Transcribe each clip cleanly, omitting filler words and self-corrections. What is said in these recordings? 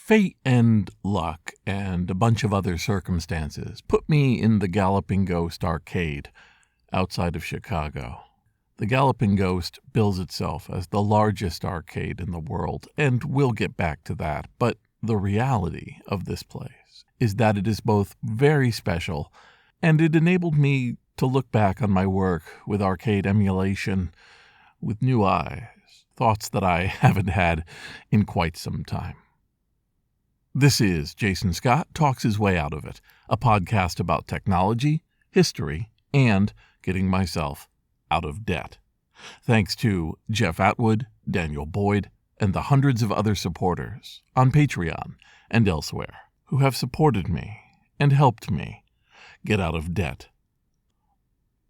Fate and luck and a bunch of other circumstances put me in the Galloping Ghost Arcade outside of Chicago. The Galloping Ghost bills itself as the largest arcade in the world, and we'll get back to that, but the reality of this place is that it is both very special, and it enabled me to look back on my work with arcade emulation with new eyes, thoughts that I haven't had in quite some time. This is Jason Scott Talks His Way Out of It, a podcast about technology, history, and getting myself out of debt. Thanks to Jeff Atwood, Daniel Boyd, and the hundreds of other supporters on Patreon and elsewhere who have supported me and helped me get out of debt.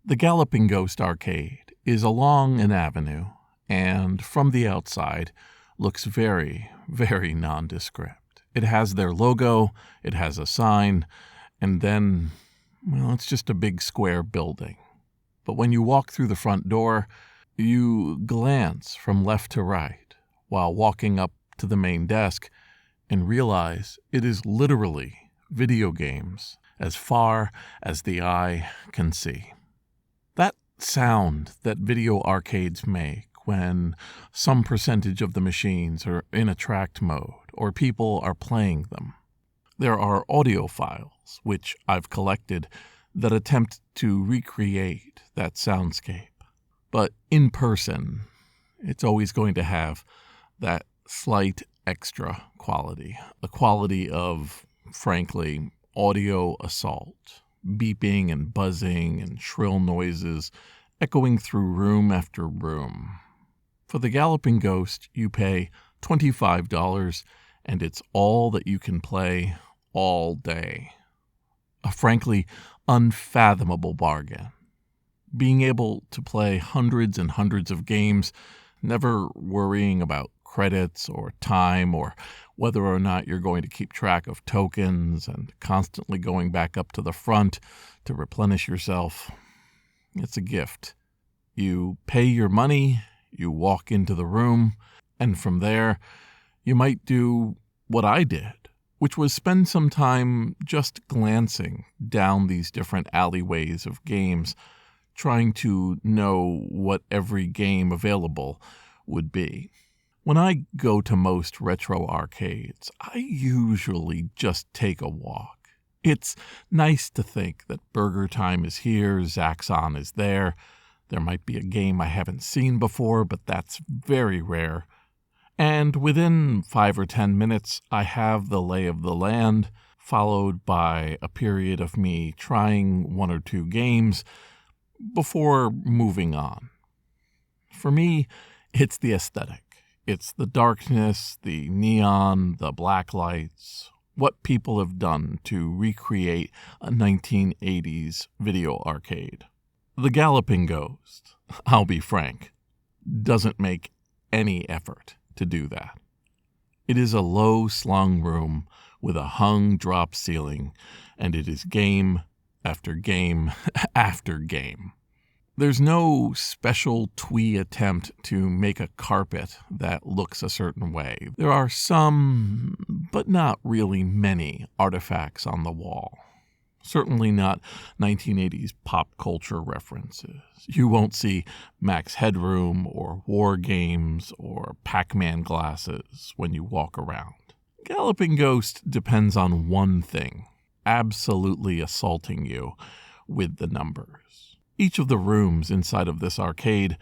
The Galloping Ghost Arcade is along an avenue and from the outside looks very, very nondescript. It has their logo, it has a sign, and then, well, it's just a big square building. But when you walk through the front door, you glance from left to right while walking up to the main desk and realize it is literally video games as far as the eye can see. That sound that video arcades make when some percentage of the machines are in attract mode or people are playing them. There are audio files, which I've collected, that attempt to recreate that soundscape. But in person, it's always going to have that slight extra quality, a quality of, frankly, audio assault, beeping and buzzing and shrill noises echoing through room after room. For the Galloping Ghost, you pay $25, and it's all that you can play all day. A frankly unfathomable bargain. Being able to play hundreds and hundreds of games, never worrying about credits or time or whether or not you're going to keep track of tokens and constantly going back up to the front to replenish yourself. It's a gift. You pay your money, you walk into the room, and from there, you might do what I did, which was spend some time just glancing down these different alleyways of games, trying to know what every game available would be. When I go to most retro arcades, I usually just take a walk. It's nice to think that Burger Time is here, Zaxxon is there. There might be a game I haven't seen before, but that's very rare. And within 5 or 10 minutes, I have the lay of the land, followed by a period of me trying 1 or 2 games before moving on. For me, it's the aesthetic. It's the darkness, the neon, the black lights, what people have done to recreate a 1980s video arcade. The Galloping Ghost, I'll be frank, doesn't make any effort to do that. It is a low-slung room with a hung drop ceiling, and it is game after game after game. There's no special twee attempt to make a carpet that looks a certain way. There are some, but not really many, artifacts on the wall. Certainly not 1980s pop culture references. You won't see Max Headroom or War Games or Pac-Man glasses when you walk around. Galloping Ghost depends on one thing, absolutely assaulting you with the numbers. Each of the rooms inside of this arcade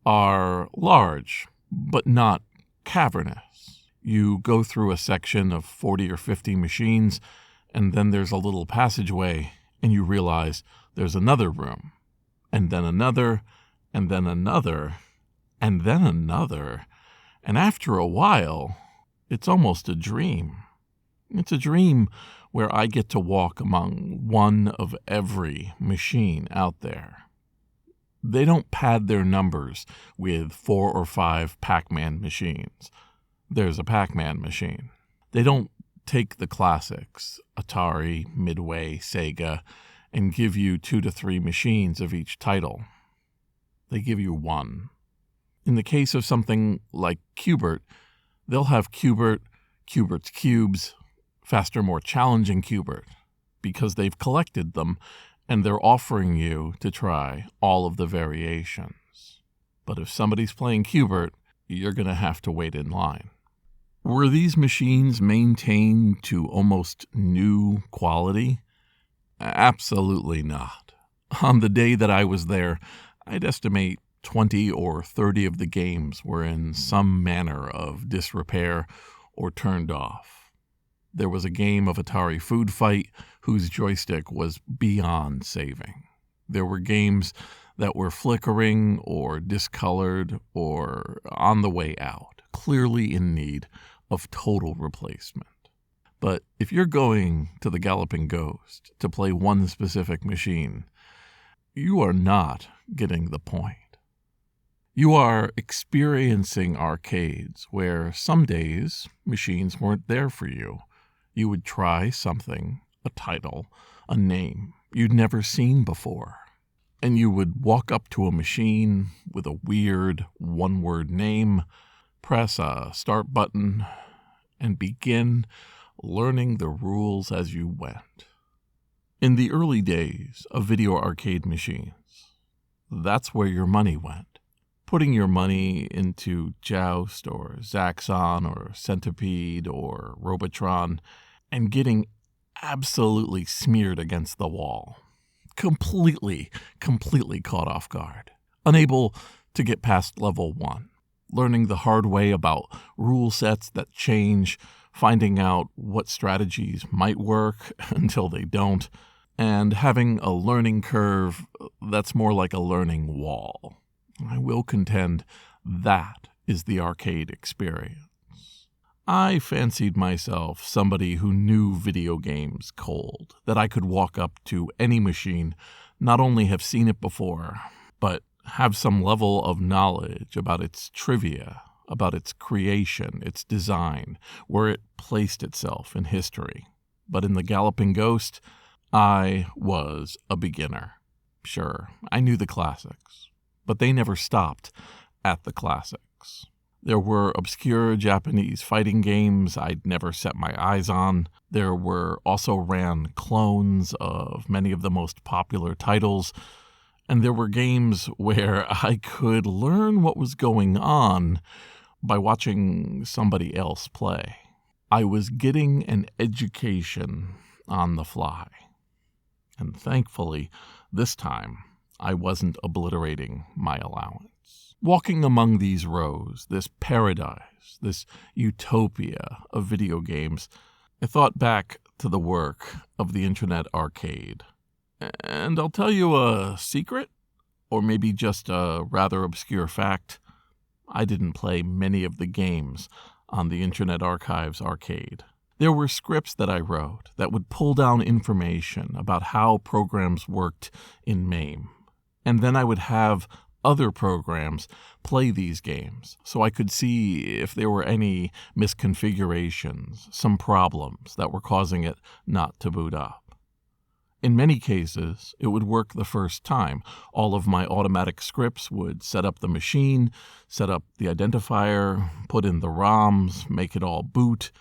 are large, but not cavernous. You go through a section of 40 or 50 machines, and then there's a little passageway, and you realize there's another room, and then another, and then another, and then another. And after a while, it's almost a dream. It's a dream where I get to walk among one of every machine out there. They don't pad their numbers with 4 or 5 Pac-Man machines. There's a Pac-Man machine. They don't take the classics, Atari, Midway, Sega, and give you 2 to 3 machines of each title. They give you one. In the case of something like Q*bert, they'll have Q*bert, Q*bert's cubes, faster, more challenging Q*bert, because they've collected them and they're offering you to try all of the variations. But if somebody's playing Q*bert, you're going to have to wait in line. Were these machines maintained to almost new quality? Absolutely not. On the day that I was there, I'd estimate 20 or 30 of the games were in some manner of disrepair or turned off. There was a game of Atari Food Fight whose joystick was beyond saving. There were games that were flickering or discolored or on the way out, clearly in need of total replacement. But if you're going to the Galloping Ghost to play one specific machine, you are not getting the point. You are experiencing arcades where some days machines weren't there for you. You would try something, a title, a name you'd never seen before. And you would walk up to a machine with a weird one-word name, press a start button, and begin learning the rules as you went. In the early days of video arcade machines, that's where your money went. Putting your money into Joust or Zaxxon or Centipede or Robotron and getting absolutely smeared against the wall. Completely caught off guard. Unable to get past level 1. Learning the hard way about rule sets that change, finding out what strategies might work until they don't, and having a learning curve that's more like a learning wall. I will contend that is the arcade experience. I fancied myself somebody who knew video games cold, that I could walk up to any machine, not only have seen it before, but have some level of knowledge about its trivia, about its creation, its design, where it placed itself in history. But in the Galloping Ghost, I was a beginner. Sure, I knew the classics, but they never stopped at the classics. There were obscure Japanese fighting games I'd never set my eyes on. There were also ran clones of many of the most popular titles. And there were games where I could learn what was going on by watching somebody else play. I was getting an education on the fly. And thankfully, this time, I wasn't obliterating my allowance. Walking among these rows, this paradise, this utopia of video games, I thought back to the work of the Internet Arcade. And I'll tell you a secret, or maybe just a rather obscure fact. I didn't play many of the games on the Internet Archive's arcade. There were scripts that I wrote that would pull down information about how programs worked in MAME. And then I would have other programs play these games so I could see if there were any misconfigurations, some problems that were causing it not to boot up. In many cases, it would work the first time. All of my automatic scripts would set up the machine, set up the identifier, put in the ROMs, make it all boot,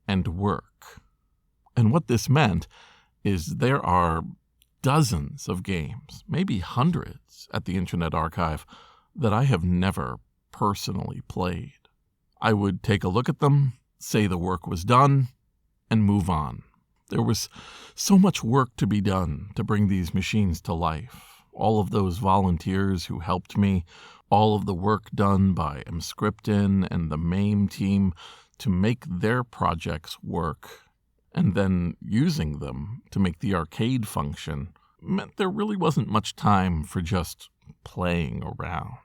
and work. And what this meant is there are dozens of games, maybe hundreds, at the Internet Archive that I have never personally played. I would take a look at them, say the work was done, and move on. There was so much work to be done to bring these machines to life. All of those volunteers who helped me, all of the work done by Mscripton and the MAME team to make their projects work, and then using them to make the arcade function, meant there really wasn't much time for just playing around.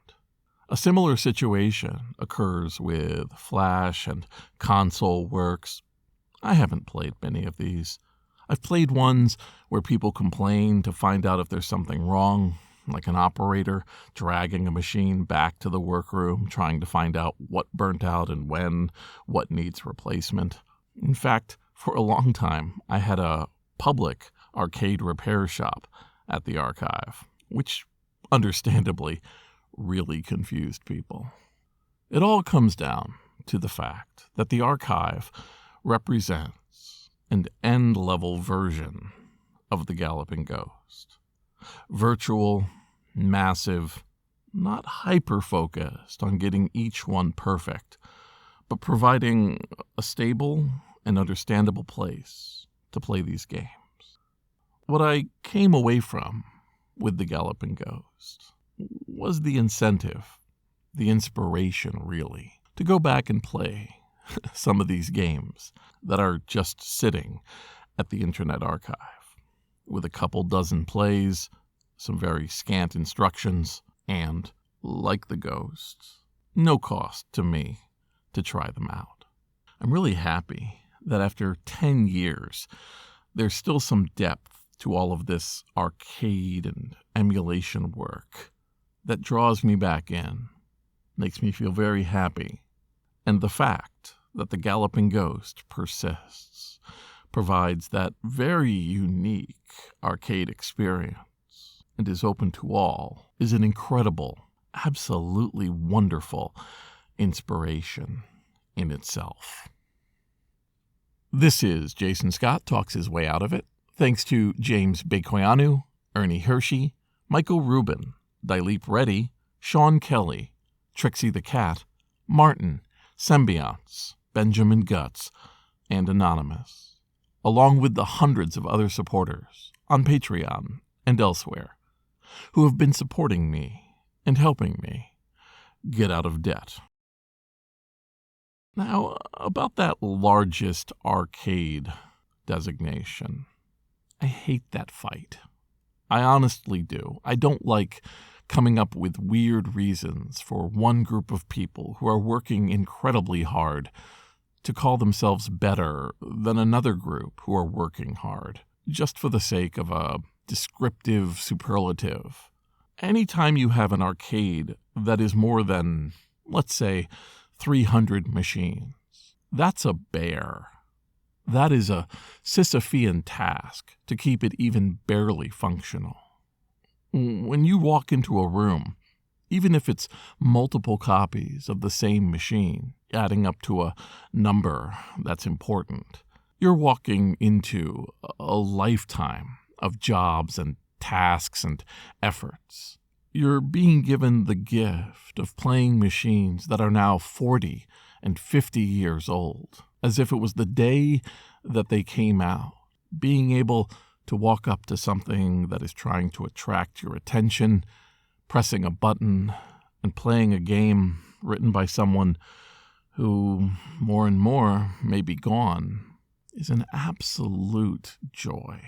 A similar situation occurs with Flash and console works. I haven't played many of these. I've played ones where people complain to find out if there's something wrong, like an operator dragging a machine back to the workroom, trying to find out what burnt out and when, what needs replacement. In fact, for a long time, I had a public arcade repair shop at the archive, which, understandably, really confused people. It all comes down to the fact that the archive represents an end-level version of the Galloping Ghost. Virtual, massive, not hyper-focused on getting each one perfect, but providing a stable and understandable place to play these games. What I came away from with the Galloping Ghost was the incentive, the inspiration, really, to go back and play some of these games that are just sitting at the Internet Archive, with a couple dozen plays, some very scant instructions, and, like the Ghosts, no cost to me to try them out. I'm really happy that after 10 years, there's still some depth to all of this arcade and emulation work that draws me back in, makes me feel very happy. And the fact that the Galloping Ghost persists provides that very unique arcade experience and is open to all is an incredible, absolutely wonderful inspiration in itself. This is Jason Scott Talks His Way Out of It. Thanks to James Bekoyanu, Ernie Hershey, Michael Rubin, Dilip Reddy, Sean Kelly, Trixie the Cat, Martin, Symbionts, Benjamin Guts, and Anonymous, along with the hundreds of other supporters on Patreon and elsewhere who have been supporting me and helping me get out of debt. Now, about that largest arcade designation, I hate that fight. I honestly do. I don't like coming up with weird reasons for one group of people who are working incredibly hard to call themselves better than another group who are working hard, just for the sake of a descriptive superlative. Anytime you have an arcade that is more than, let's say, 300 machines, that's a bear. That is a Sisyphean task to keep it even barely functional. When you walk into a room, even if it's multiple copies of the same machine, adding up to a number that's important, you're walking into a lifetime of jobs and tasks and efforts. You're being given the gift of playing machines that are now 40 and 50 years old, as if it was the day that they came out. Being able to walk up to something that is trying to attract your attention, pressing a button, and playing a game written by someone who, more and more, may be gone, is an absolute joy.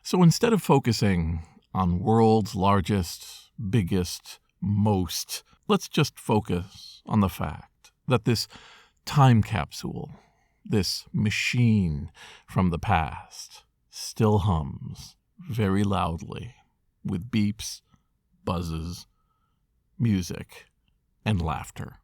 So instead of focusing on world's largest, biggest, most, let's just focus on the fact that this time capsule, this machine from the past, still hums very loudly with beeps, buzzes, music, and laughter.